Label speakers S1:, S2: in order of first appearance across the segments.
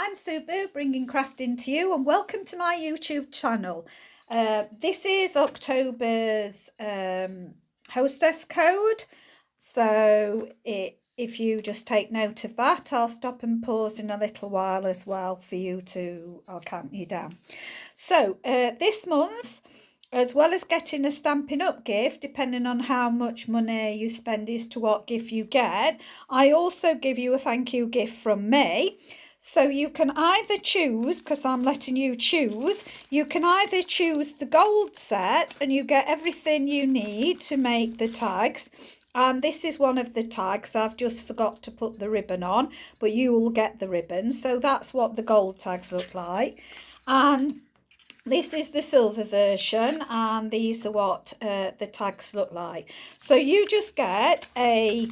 S1: I'm Sue Boo, bringing crafting to you, and welcome to my YouTube channel. This is October's hostess code, so if you just take note of that, I'll stop and pause in a little while as well for you to, I'll count you down. So this month, as well as getting a Stampin' Up gift, depending on how much money you spend is to what gift you get, I also give you a thank you gift from me. So you can either choose, because I'm letting you choose, you can either choose the gold set and you get everything you need to make the tags. And this is one of the tags. I've just forgot to put the ribbon on, but you will get the ribbon. So that's what the gold tags look like. And this is the silver version, and these are what the tags look like. So you just get a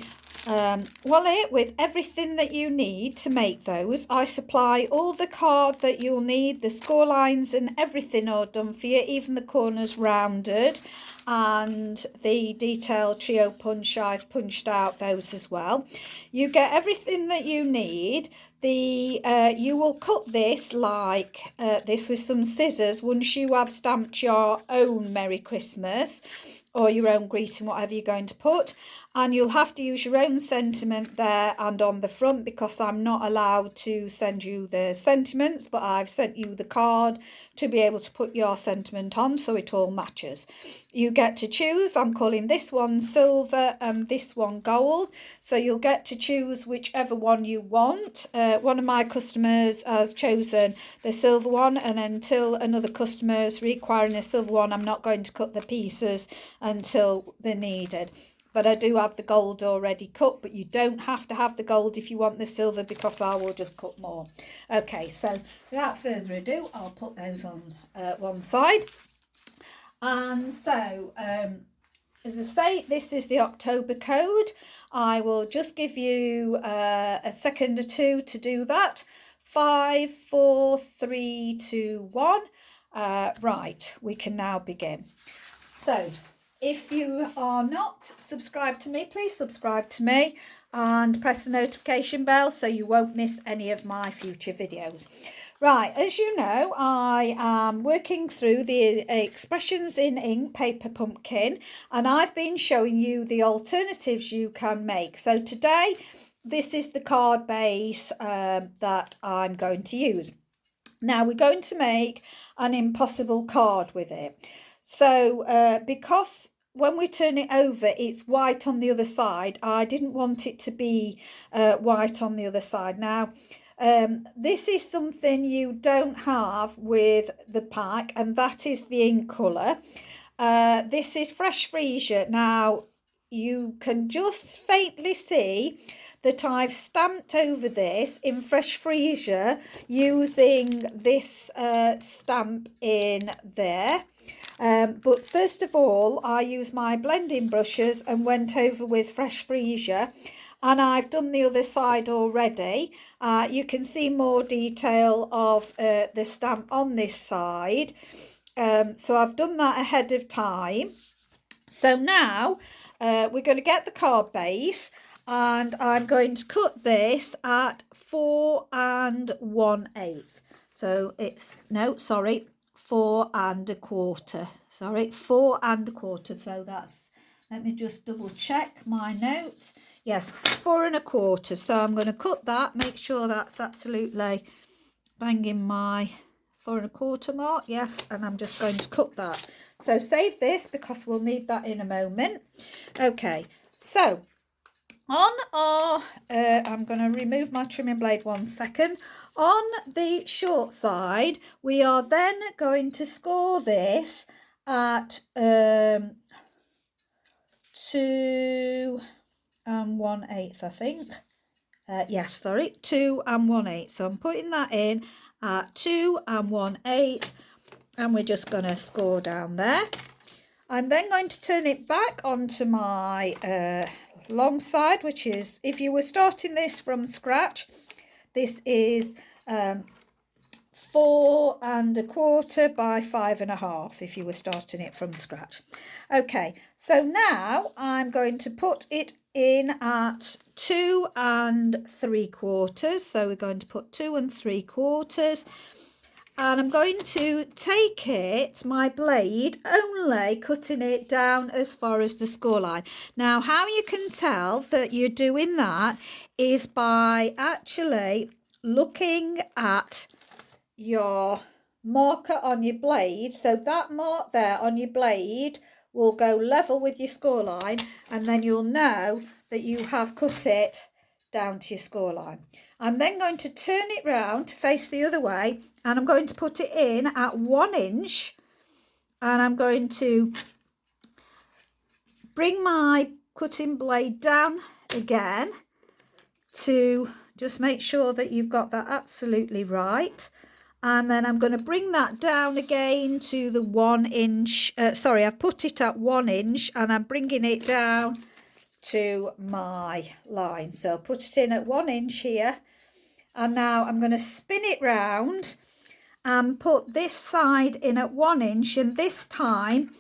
S1: wallet with everything that you need to make those. I supply all the card that you'll need, the score lines and everything are done for you, even the corners rounded, and the detailed trio punch, I've punched out those as well. You get everything that you need. You will cut this like this with some scissors once you have stamped your own Merry Christmas or your own greeting, whatever you're going to put. And you'll have to use your own sentiment there and on the front, because I'm not allowed to send you the sentiments, but I've sent you the card to be able to put your sentiment on so it all matches. You get to choose. I'm calling this one silver and this one gold. So you'll get to choose whichever one you want. One of my customers has chosen the silver one, and until another customer is requiring a silver one, I'm not going to cut the pieces until they're needed. But I do have the gold already cut, but you don't have to have the gold if you want the silver, because I will just cut more. Okay, so without further ado, I'll put those on one side. And so, as I say, this is the October code. I will just give you a second or two to do that. 5, 4, 3, 2, 1. Right, we can now begin. So, if you are not subscribed to me, please subscribe to me and press the notification bell so you won't miss any of my future videos. Right, as you know, I am working through the Expressions in Ink Paper Pumpkin, and I've been showing you the alternatives you can make. So today, this is the card base that I'm going to use. Now, we're going to make an impossible card with it. So because when we turn it over, it's white on the other side, I didn't want it to be white on the other side. Now, this is something you don't have with the pack, and that is the ink colour. This is Fresh Freesia. Now, you can just faintly see that I've stamped over this in Fresh Freesia using this stamp in there. But first of all, I used my blending brushes and went over with Fresh Freesia, and I've done the other side already. You can see more detail of the stamp on this side. So I've done that ahead of time. So now we're going to get the card base, and I'm going to cut this at 4 1/8. So it's, no, sorry, 4 1/4. Sorry, 4 1/4. So that's, let me just double check my notes. Yes, 4 1/4. So I'm going to cut that, make sure that's absolutely banging my 4 1/4 mark. Yes, and I'm just going to cut that. So save this because we'll need that in a moment. Okay, so on our, I'm going to remove my trimming blade 1 second. On the short side, we are then going to score this at 2 1/8, I think. Yes, sorry, 2 1/8. So I'm putting that in at 2 1/8, and we're just going to score down there. I'm then going to turn it back onto my long side, which is, if you were starting this from scratch, this is 4 1/4 by 5 1/2 if you were starting it from scratch. Okay, so now I'm going to put it in at 2 3/4. So we're going to put 2 3/4. And I'm going to take it, my blade, only cutting it down as far as the score line. Now, how you can tell that you're doing that is by actually looking at your marker on your blade. So that mark there on your blade will go level with your score line, and then you'll know that you have cut it down to your score line. I'm then going to turn it round to face the other way, and I'm going to put it in at 1 inch, and I'm going to bring my cutting blade down again to just make sure that you've got that absolutely right. And then I'm going to bring that down again to the 1 inch. Sorry, I've put it at 1 inch, and I'm bringing it down to my line. So put it in at 1 inch here. And now I'm going to spin it round and put this side in at 1 inch. And this time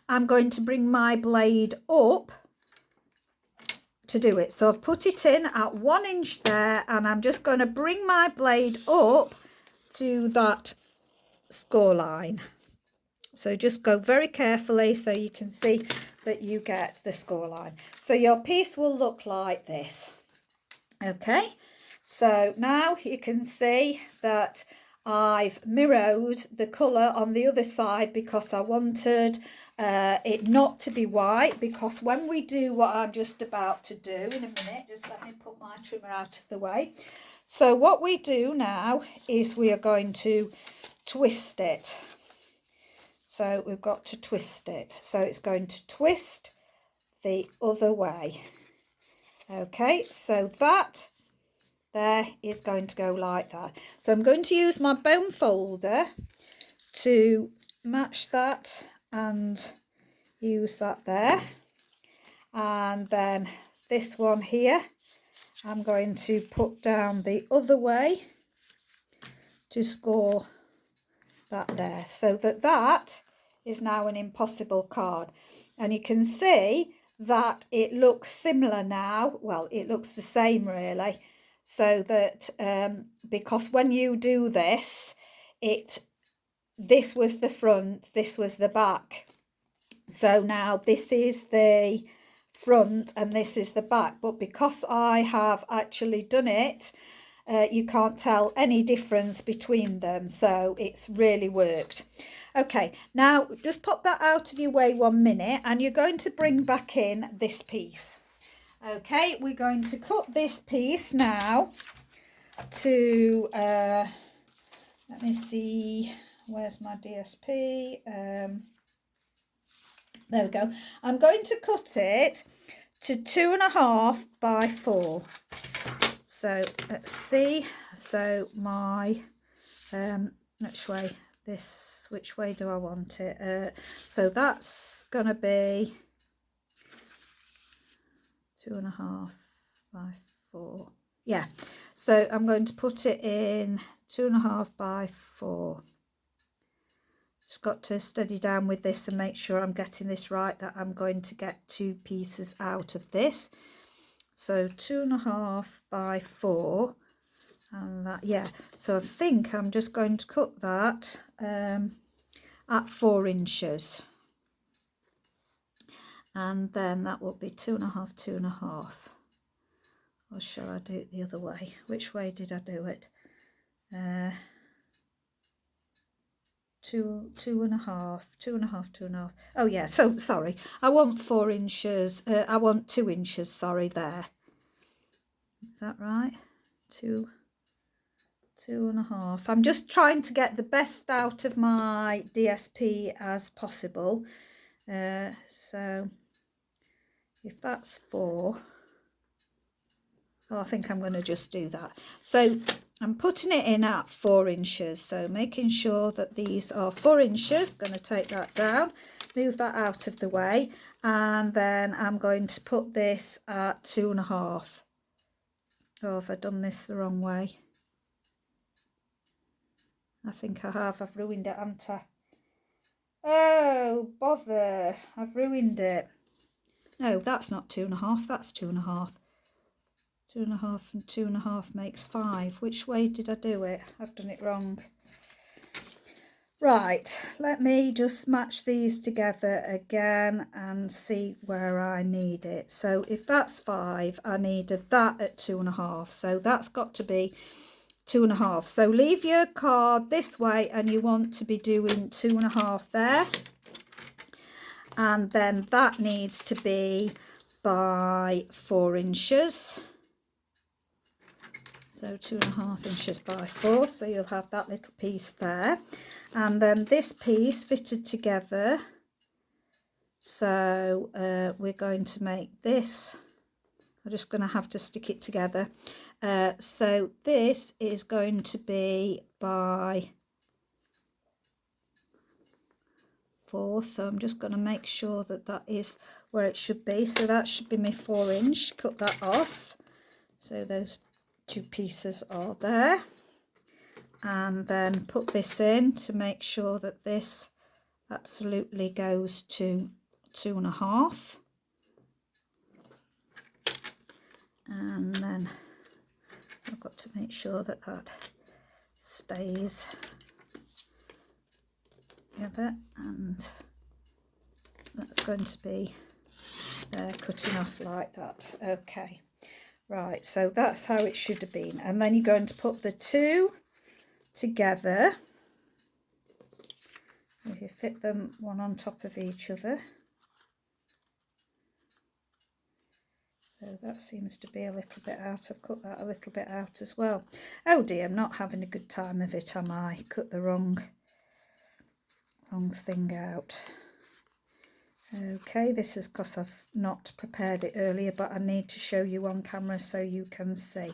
S1: I'm going to bring my blade up to do it. So I've put it in at 1 inch there, and I'm just going to bring my blade up to that score line. So just go very carefully so you can see that you get the score line. So your piece will look like this. Okay, so now you can see that I've mirrored the colour on the other side because I wanted it not to be white, because when we do what I'm just about to do in a minute, just let me put my trimmer out of the way. So what we do now is we are going to twist it. So we've got to twist it. So it's going to twist the other way. Okay, so that there is going to go like that. So I'm going to use my bone folder to match that and use that there. And then this one here, I'm going to put down the other way to score that there, so that that is now an impossible card. And you can see that it looks similar now. Well, it looks the same really, so that because when you do this, this was the front, this was the back. So now this is the front and this is the back, but because I have actually done it, you can't tell any difference between them, so it's really worked. Okay, now just pop that out of your way 1 minute, and you're going to bring back in this piece. Okay, we're going to cut this piece now to let me see, where's my DSP? There we go. I'm going to cut it to 2.5 by 4. So let's see. So my which way do I want it? So that's going to be 2.5 by 4. Yeah. So I'm going to put it in 2.5 by 4. Just got to steady down with this and make sure I'm getting this right, that I'm going to get 2 pieces out of this. So 2.5 by 4, and that, yeah, so I think I'm just going to cut that at 4 inches, and then that will be 2.5, 2.5, or shall I do it the other way? Which way did I do it? 2.5, 2.5, 2.5. Oh yeah, so sorry, I want 4 inches, I want 2 inches, sorry, there. Is that right? 2.5. I'm just trying to get the best out of my DSP as possible. So if that's 4, I think I'm going to just do that. So I'm putting it in at 4 inches. So making sure that these are 4 inches. Going to take that down, move that out of the way, and then I'm going to put this at 2.5. Oh, have I done this the wrong way? I think I have. I've ruined it, haven't I? Oh, bother. I've ruined it. No, that's not 2.5, that's 2.5. 2.5 and 2.5 makes 5. Which way did I do it? I've done it wrong. Right, let me just match these together again and see where I need it. So if that's 5, I needed that at 2.5. So that's got to be 2.5. So leave your card this way and you want to be doing 2.5 there. And then that needs to be by 4 inches. So 2.5 inches by 4, so you'll have that little piece there. And then this piece fitted together. So we're going to make this. I'm just going to have to stick it together. So this is going to be by 4. So I'm just going to make sure that that is where it should be. So that should be my 4 inch. Cut that off. So those 2 pieces are there. And then put this in to make sure that this absolutely goes to 2.5. And then I've got to make sure that that stays together, and that's going to be there, cutting off like that. Okay, right, so that's how it should have been. And then you're going to put the 2 together. If you fit them one on top of each other. So that seems to be a little bit out. I've cut that a little bit out as well. Oh dear, I'm not having a good time of it, am I? Cut the wrong thing out. Okay, this is because I've not prepared it earlier, but I need to show you on camera so you can see.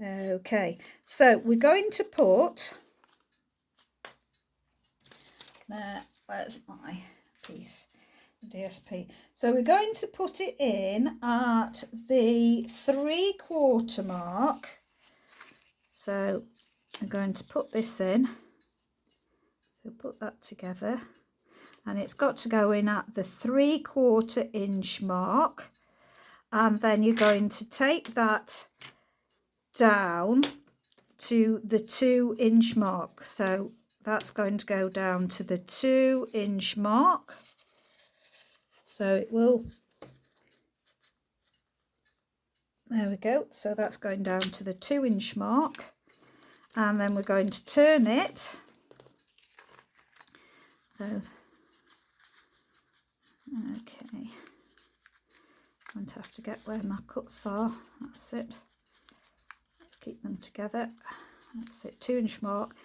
S1: Okay, so we're going to put, where's my piece, DSP. So we're going to put it in at the 3/4 mark. So I'm going to put this in, so put that together, and it's got to go in at the 3/4 inch mark, and then you're going to take that down to the 2 inch mark. So that's going to go down to the 2 inch mark. So it will, there we go. So that's going down to the 2 inch mark, and then we're going to turn it. So, okay, I'm going to have to get where my cuts are. That's it. Keep them together. That's it, 2 inch mark.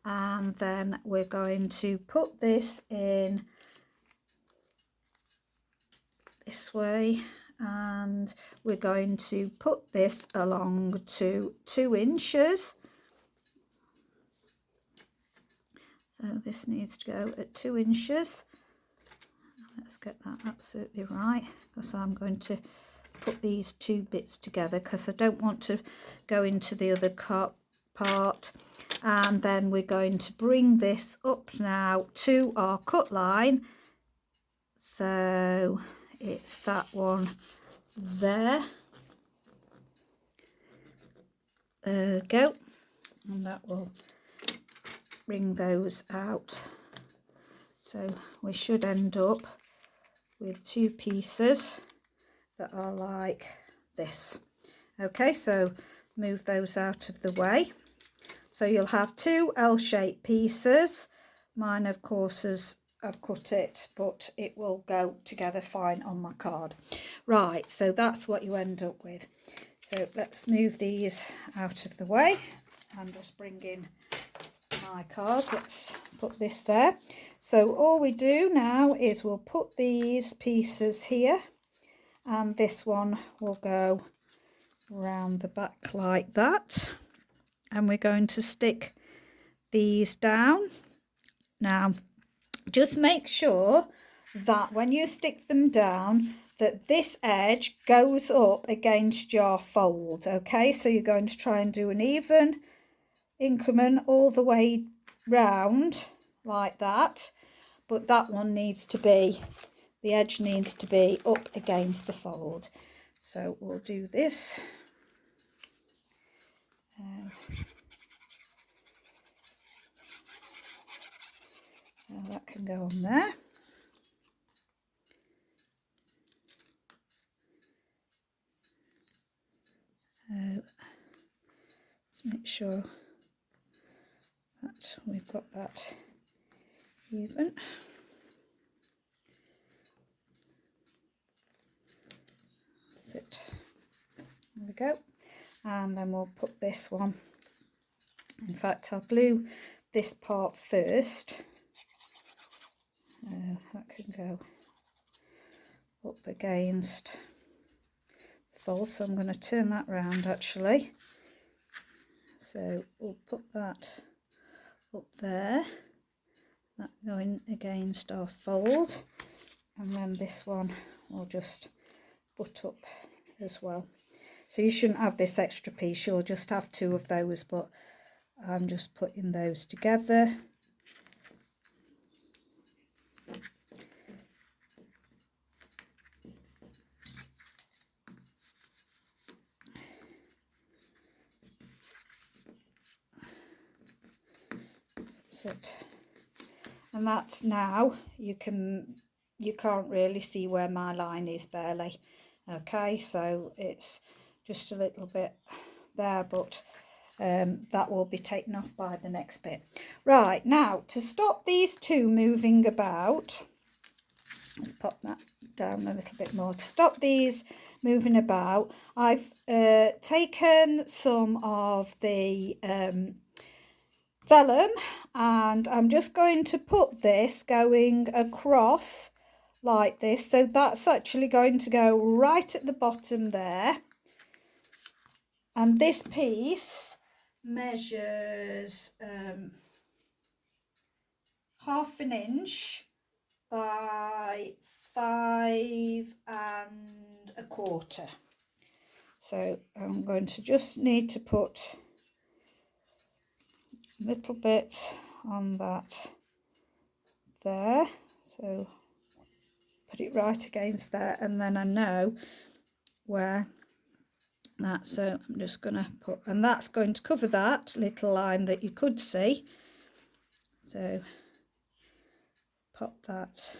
S1: And then we're going to put this in this way, and we're going to put this along to 2 inches. So this needs to go at 2 inches. Let's get that absolutely right, because I'm going to put these 2 bits together because I don't want to go into the other part. And then we're going to bring this up now to our cut line. So it's that one there. There we go. And that will bring those out. So we should end up with 2 pieces that are like this. Okay, so move those out of the way. So you'll have 2 L-shaped pieces. Mine, of course, I've cut it, but it will go together fine on my card. Right, so that's what you end up with. So let's move these out of the way and just bring in my card. Let's put this there. So all we do now is we'll put these pieces here, and this one will go around the back like that, and we're going to stick these down. Now just make sure that when you stick them down that this edge goes up against your fold. Okay, so you're going to try and do an even increment all the way round like that, but that one needs to be the edge needs to be up against the fold. So we'll do this. That can go on there. Let's make sure that we've got that even. That's it. There we go. And then we'll put this one. In fact, I'll glue this part first. That can go up against the fold, so I'm going to turn that round actually. So we'll put that up there, that going against our fold, and then this one will just butt up as well. So you shouldn't have this extra piece, you'll just have two of those, but I'm just putting those together. It. And that's now you can't really see where my line is barely. Okay, so it's just a little bit there, but that will be taken off by the next bit. Right, now to stop these two moving about, let's pop that down a little bit more. To stop these moving about, I've taken some of the vellum, and I'm just going to put this going across like this, so that's actually going to go right at the bottom there, and this piece measures 1/2 inch by 5¼ So I'm going to just need to put little bit on that there, so put it right against there, and then I know where that, so I'm just going to put, and that's going to cover that little line that you could see, so pop that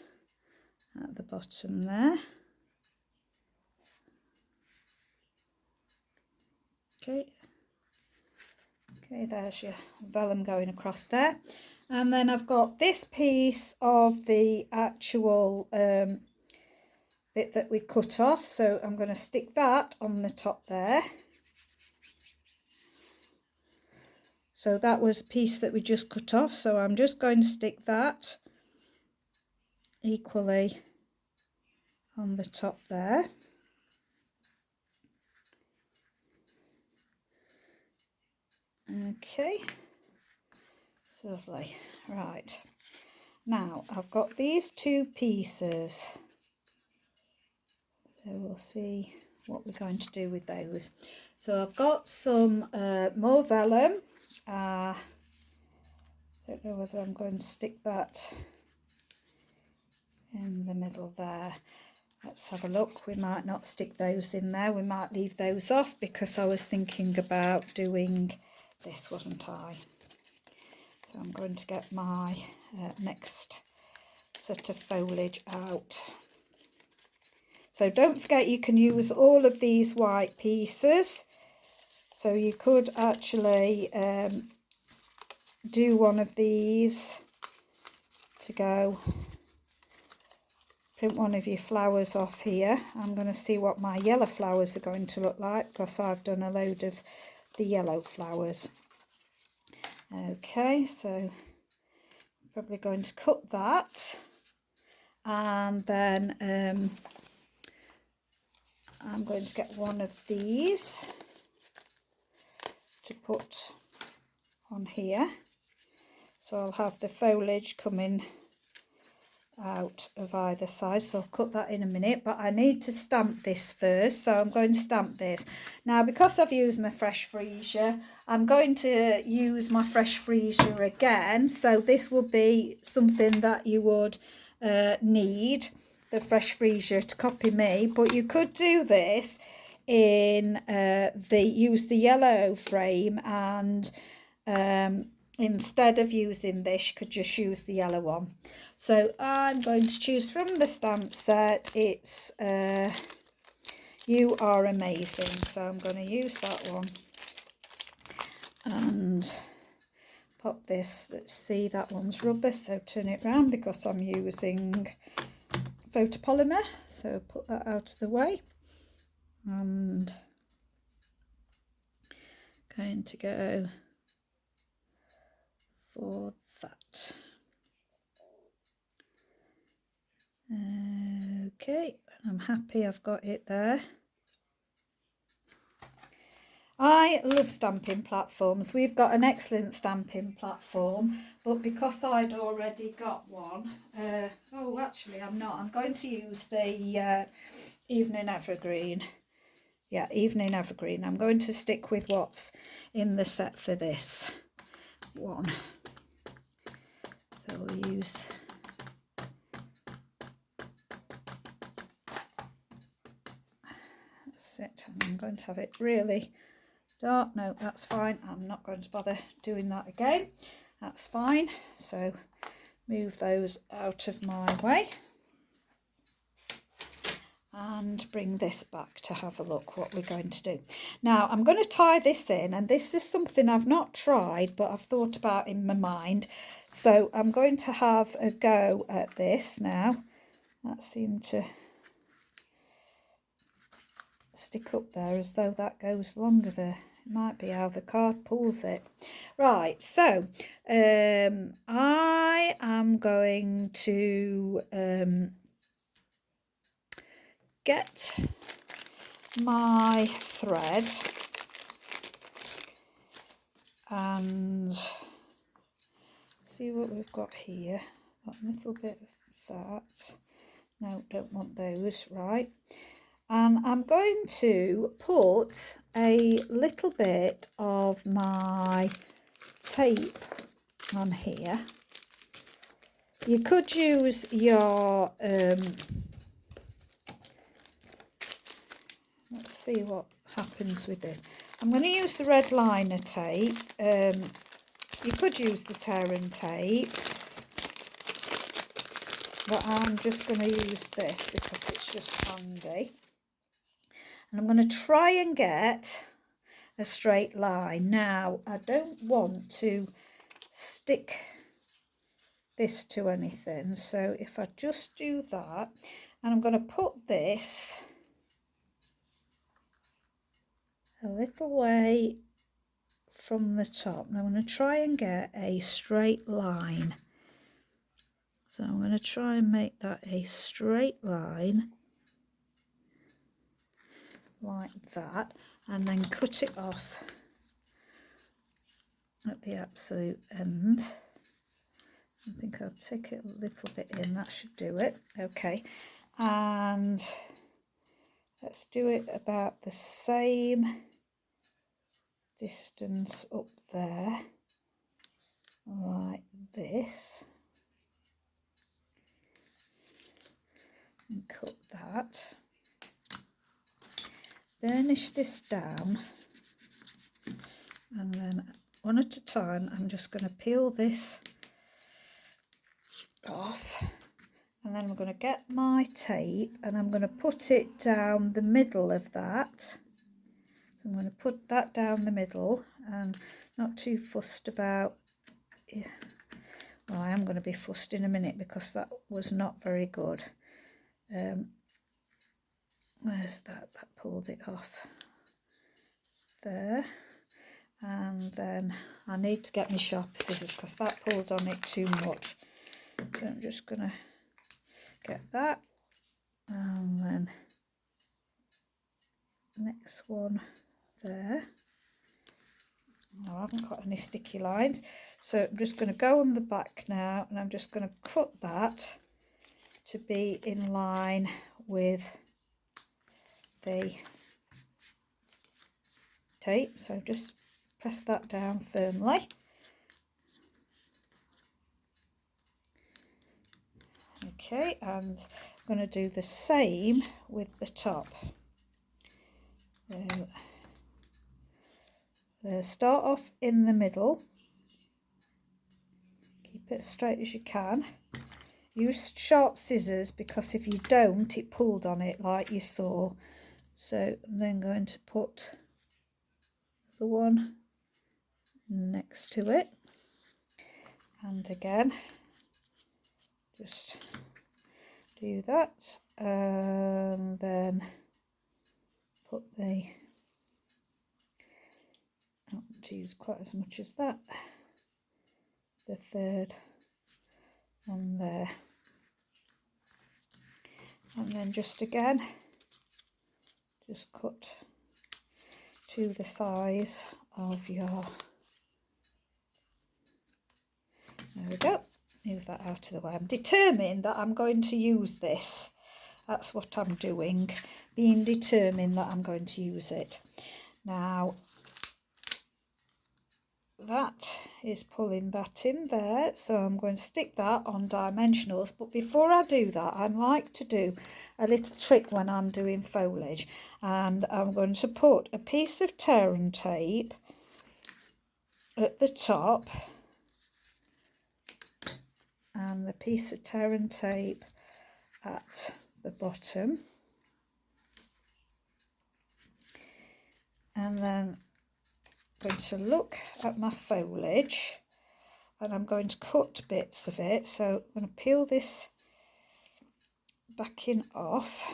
S1: at the bottom there. Okay, there's your vellum going across there. And then I've got this piece of the actual bit that we cut off, so I'm going to stick that on the top there. So that was a piece that we just cut off, so I'm just going to stick that equally on the top there. Okay, so lovely. Right, now I've got these two pieces, so we'll see what we're going to do with those. So I've got some more vellum. Don't know whether I'm going to stick that in the middle there. Let's have a look. We might not stick those in there, we might leave those off, because I was thinking about doing this, wasn't I? So I'm going to get my next set of foliage out. So don't forget, you can use all of these white pieces, so you could actually do one of these to go print one of your flowers off here. I'm going to see what my yellow flowers are going to look like, because I've done a load of the yellow flowers. Okay, so probably going to cut that, and then I'm going to get one of these to put on here, so I'll have the foliage coming out of either side, so I'll cut that in a minute, but I need to stamp this first, so I'm going to stamp this. Now, because I've used my fresh freesia, I'm going to use my fresh freesia again, so this will be something that you would need, the Fresh Freesia to copy me, but you could do this in use the yellow frame, and instead of using this, you could just use the yellow one. So I'm going to choose from the stamp set. It's You Are Amazing, so I'm going to use that one and pop this. Let's see, that one's rubber, so turn it round because I'm using photopolymer, so put that out of the way, and going to go for that. Okay, I'm happy I've got it there. I love stamping platforms. We've got an excellent stamping platform, but because I'd already got one, oh, actually I'm not. I'm going to use the Evening Evergreen. Yeah, Evening Evergreen. I'm going to stick with what's in the set for this one. So we'll use it. I'm going to have it really dark. No, that's fine. I'm not going to bother doing that again. That's fine. So move those out of my way and bring this back to have a look what we're going to do. Now I'm going to tie this in, and this is something I've not tried but I've thought about in my mind. So I'm going to have a go at this now. That seemed to stick up there as though that goes longer there. It might be how the card pulls it. Right, so I am going to get my thread and see what we've got here. Got a little bit of that. No, don't want those, right. And I'm going to put a little bit of my tape on here. You could use your, let's see what happens with this. I'm going to use the red liner tape. You could use the tear and tape, but I'm just going to use this because it's just handy. And I'm going to try and get a straight line. Now, I don't want to stick this to anything, so if I just do that, and I'm going to put this a little way from the top. Now I'm going to try and get a straight line. So I'm going to try and make that a straight line like that, and then cut it off at the absolute end. I think I'll take it a little bit in, that should do it. Okay, and let's do it about the same distance up there, like this, and cut that. Burnish this down, and then one at a time I'm just going to peel this off, and then I'm going to get my tape and I'm going to put it down the middle of that. So I'm going to put that down the middle, and not too fussed about, well, I am going to be fussed in a minute because that was not very good. Where's that? That pulled it off there. And then I need to get my sharp scissors because that pulled on it too much. So I'm just going to get that, and then next one there. Oh, I haven't got any sticky lines, so I'm just going to go on the back now, and I'm just going to cut that to be in line with the tape. So just press that down firmly. Okay, and going to do the same with the top. Start off in the middle, keep it as straight as you can. Use sharp scissors because if you don't, it pulled on it like you saw. So I'm then going to put the one next to it, and again just do that, and then put the, not to use quite as much as that, the third one there, and then just again just cut to the size of your, there we go, move that out of the way. I'm determined that I'm going to use this. That's what I'm doing, being determined that I'm going to use it. Now that is pulling that in there, so I'm going to stick that on dimensionals. But before I do that, I like to do a little trick when I'm doing foliage, and I'm going to put a piece of tear and tape at the top and the piece of tear and tape at the bottom, and then I'm going to look at my foliage and I'm going to cut bits of it. So I'm going to peel this backing off,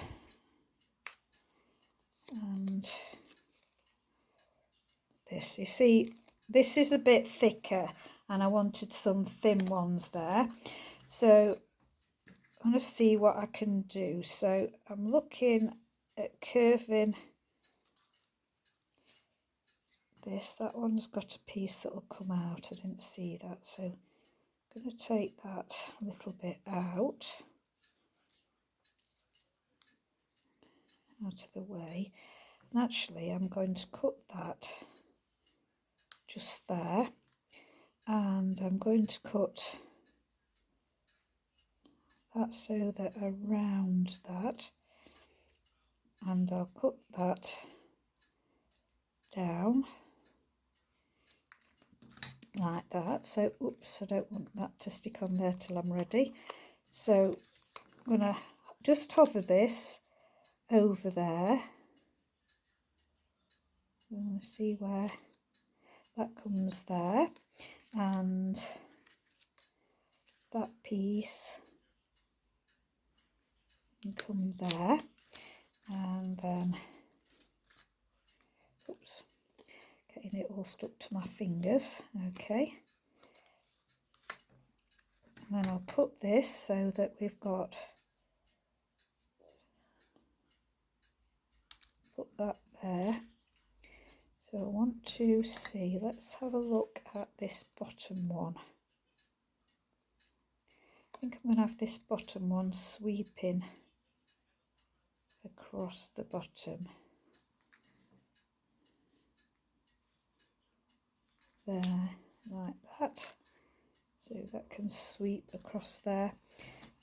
S1: and this, you see, this is a bit thicker and I wanted some thin ones there, so I'm going to see what I can do. So I'm looking at curving this. That one's got a piece that will come out, I didn't see that, so I'm going to take that a little bit out of the way, and actually I'm going to cut that just there, and I'm going to cut that so that around that, and I'll cut that down like that. So oops, I don't want that to stick on there till I'm ready, so I'm going to just hover this over there. I'm going to see where that comes there, and that piece can come there, and then oops, getting it all stuck to my fingers. Okay, and then I'll put this so that we've got, put that there. So I want to see, let's have a look at this bottom one. I think I'm going to have this bottom one sweeping across the bottom there, like that, so that can sweep across there,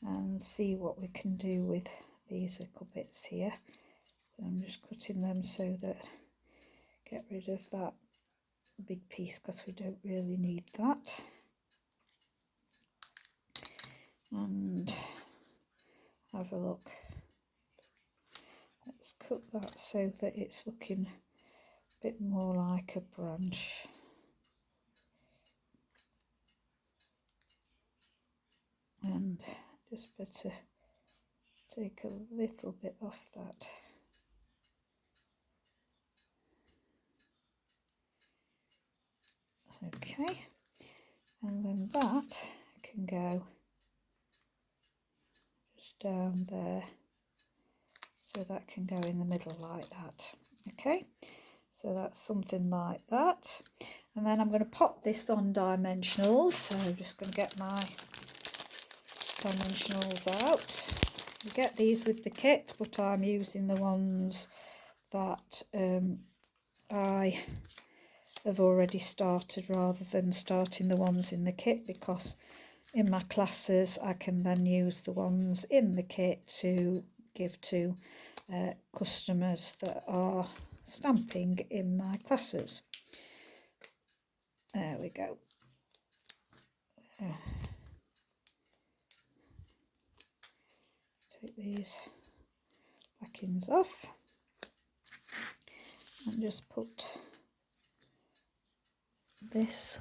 S1: and see what we can do with these little bits here. I'm just cutting them so that, get rid of that big piece because we don't really need that, and have a look. Let's cut that so that it's looking a bit more like a branch. And just better take a little bit off that. Okay, and then that can go just down there, so that can go in the middle like that. Okay, so that's something like that, and then I'm going to pop this on dimensionals. So I'm just going to get my dimensionals out. You get these with the kit, but I'm using the ones that I have already started rather than starting the ones in the kit, because in my classes, I can then use the ones in the kit to give to customers that are stamping in my classes. There we go. Take these backings off and just put this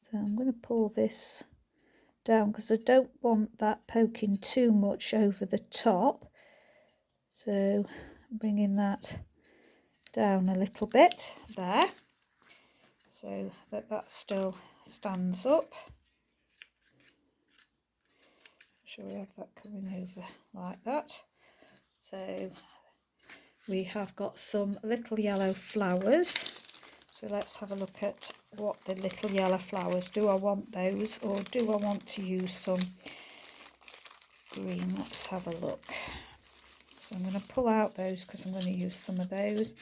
S1: so I'm going to pull this down because I don't want that poking too much over the top, so bringing that down a little bit there so that that still stands up. Sure we have that coming over like that. So we have got some little yellow flowers, so let's have a look at what the little yellow flowers, do I want those or do I want to use some green? Let's have a look. So I'm going to pull out those because I'm going to use some of those,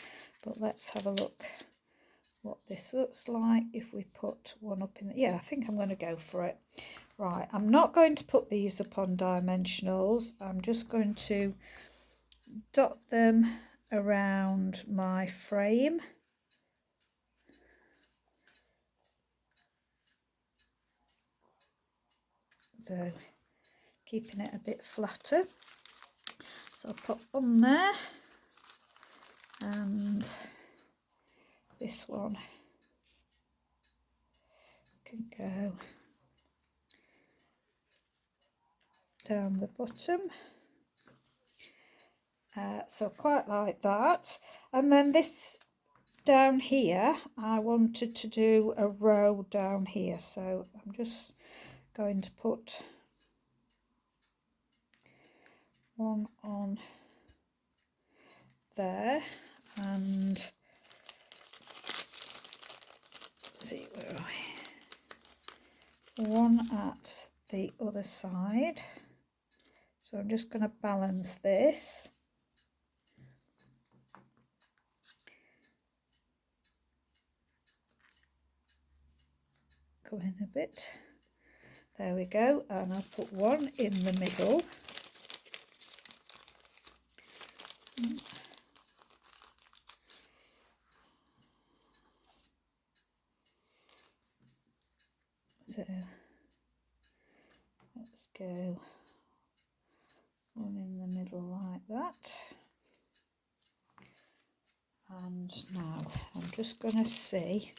S1: but let's have a look what this looks like if we put one up in yeah, I think I'm going to go for it. Right, I'm not going to put these up on dimensionals, I'm just going to dot them around my frame. So keeping it a bit flatter. So I'll put on there, and this one can go down the bottom. So quite like that. And then this down here, I wanted to do a row down here, so I'm just going to put one on there and see where are we? One at the other side. So I'm just going to balance this. Come in a bit. There we go, and I'll put one in the middle. So let's go one in the middle like that. And now I'm just going to see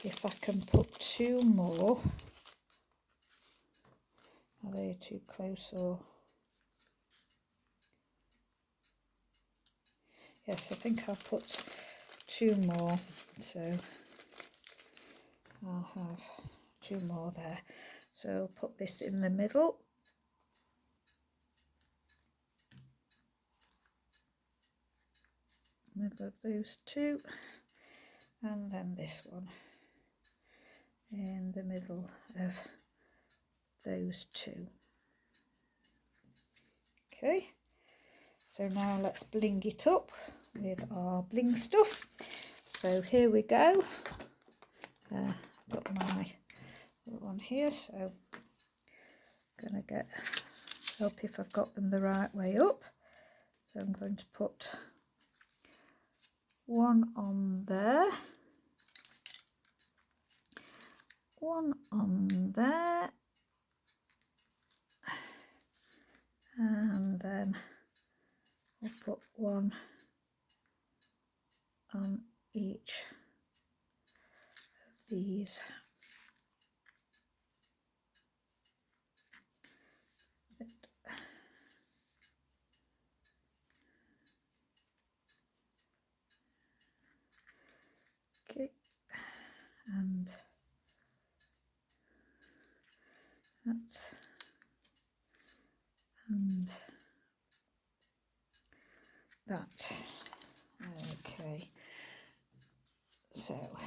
S1: if I can put two more. Are they too close or? Yes, I think I'll put two more. So I'll have two more there. So I'll put this in the middle. Middle of those two. And then this one in the middle of those two. Okay, so now let's bling it up with our bling stuff. So here we go. Got my little one here, so I'm going to get up if I've got them the right way up. So I'm going to put one on there, one on there, and then I'll put one on each of these. Okay, and that, and that. Okay, so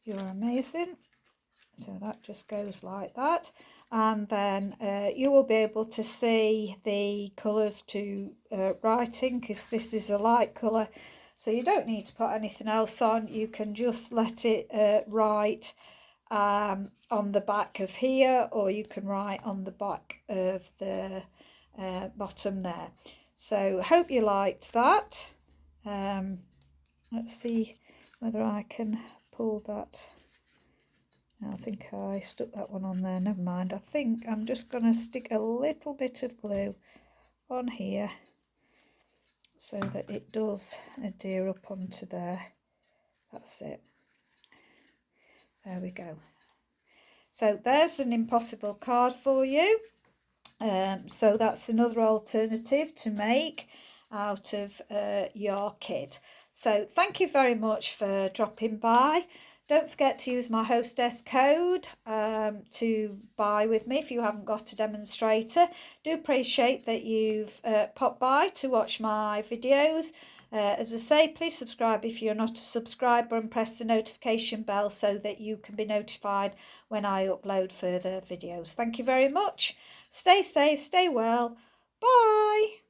S1: you're amazing. So that just goes like that, and then you will be able to see the colours to writing, because this is a light colour So you don't need to put anything else on. You can just let it write on the back of here, or you can write on the back of the bottom there. So hope you liked that. Let's see whether I can pull that. I think I stuck that one on there, never mind. I think I'm just going to stick a little bit of glue on here so that it does adhere up onto there. That's it. There we go. So there's an impossible card for you. So that's another alternative to make out of your kit. So thank you very much for dropping by. Don't forget to use my hostess code to buy with me if you haven't got a demonstrator. Do appreciate that you've popped by to watch my videos. As I say, please subscribe if you're not a subscriber and press the notification bell so that you can be notified when I upload further videos. Thank you very much. Stay safe, stay well. Bye.